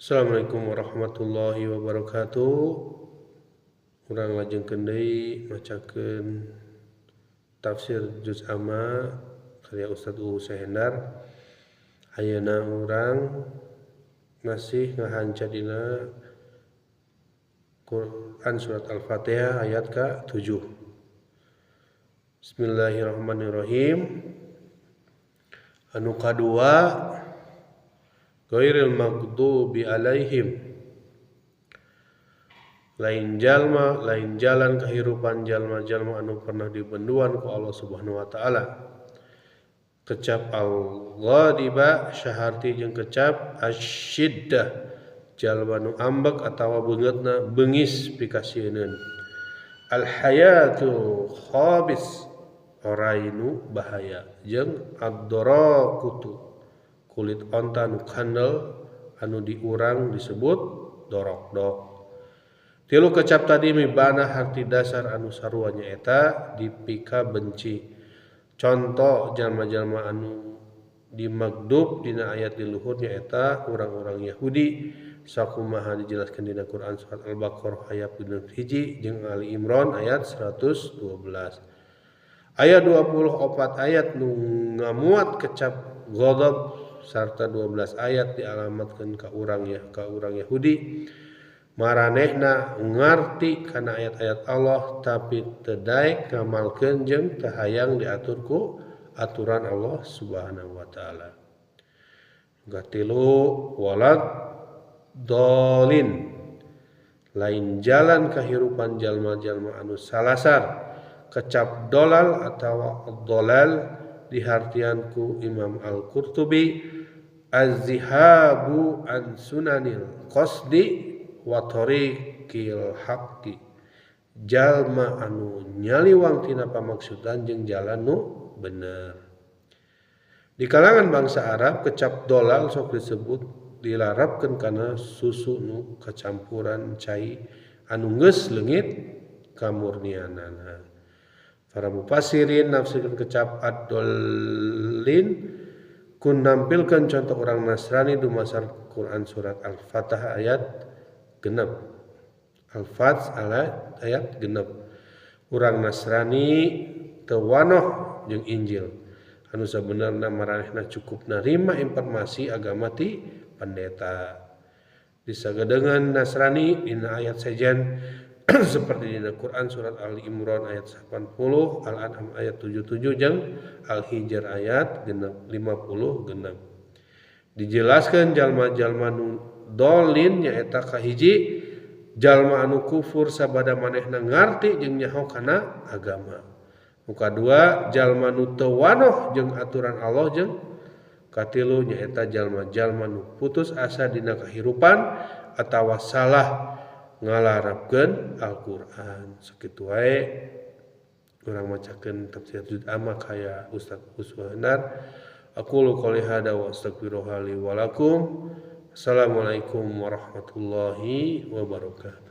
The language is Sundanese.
Assalamualaikum warahmatullahi wabarakatuh. Urang lajengkeun deui macakeun tafsir juz amma karya Ustaz Sehendar. Ayeuna urang masih ngahanca dina Quran surat Al-Fatihah ayat ke-7. Bismillahirrahmanirrahim. Anu kadua ghairil maghdubi alaihim, lain jalan kehidupan jalma-jalma anu pernah dibenduan ku Allah Subhanahu wa taala. Kecap al-ghadiba syaharti jeung kecap asyiddah jalma nu ambek atawa beungeutna beungis pikasieun. Al-hayatu khabis orainu bahaya jeung ad-daraqutu kulit onta nu kandel anu diurang disebut dorok-dok. Tilu kecap tadi mibana harti dasar anu sarua nyaeta dipika benci. Contoh jalma-jalma anu dimagdub dina ayat di luhur nyaeta urang-urang Yahudi sakumaha dijelaskeun dina Quran surat Al-Baqarah ayat 1 jeung Ali Imran ayat 112. Ayat 24 ayat nu ngamuat kecap ghadab sarta 12 ayat dialamatkeun ka urang Yahudi. Maranehna ngarti kana ayat-ayat Allah tapi teu daek ngamalkeun jeung teu hayang diatur ku aturan Allah Subhanahu wa taala. Gatilu walad dolin, lain jalan kahirupan jalma-jalma anu salasar. Kecap dolal atawa dolal dihartian ku Imam Al-Qurtubi az-zihabu an sunanil qasdi wa tariqil haqqi, jalma anu nyaliwang tina pamaksudan jeung jalan nu bener. Di kalangan bangsa Arab kecap dolal sok disebut dilarapkeun kana susu nu kacampuran cai anu geus leungit kamurnianana. Para mufassirin nafsirkeun kecap ad-dolin kun nampilkeun contoh orang Nasrani dumasar Quran surat Al-Fatihah ayat 6. Al-Fatihah ayat 6. Urang Nasrani teu wanoh jeung Injil. Anu sabenerna maranehna cukup narima informasi agama ti pendeta. Disagadeungan Nasrani dina ayat sejen seperti dina Quran surat Ali Imran ayat 80, Al-An'am ayat 77 jeung Al-Hijr ayat 56. Dijelaskeun jalma-jalma nu dolin nyaeta kahiji jalma anu kufur sabada manehna ngarti jeung nyaho kana agama. Nu kadua jalma nu teu wanoh jeung aturan Allah jeung katilu nyaeta jalma-jalma nu putus asa dina kahirupan atawa salah ngalarapkeun Al-Qur'an. Sakitu wae urang macakeun tafsir juz amma kaya Ustaz Sehendar. Aqulu qouli hada wa astaghfirullaha li wa lakum. Assalamualaikum warahmatullahi wabarakatuh.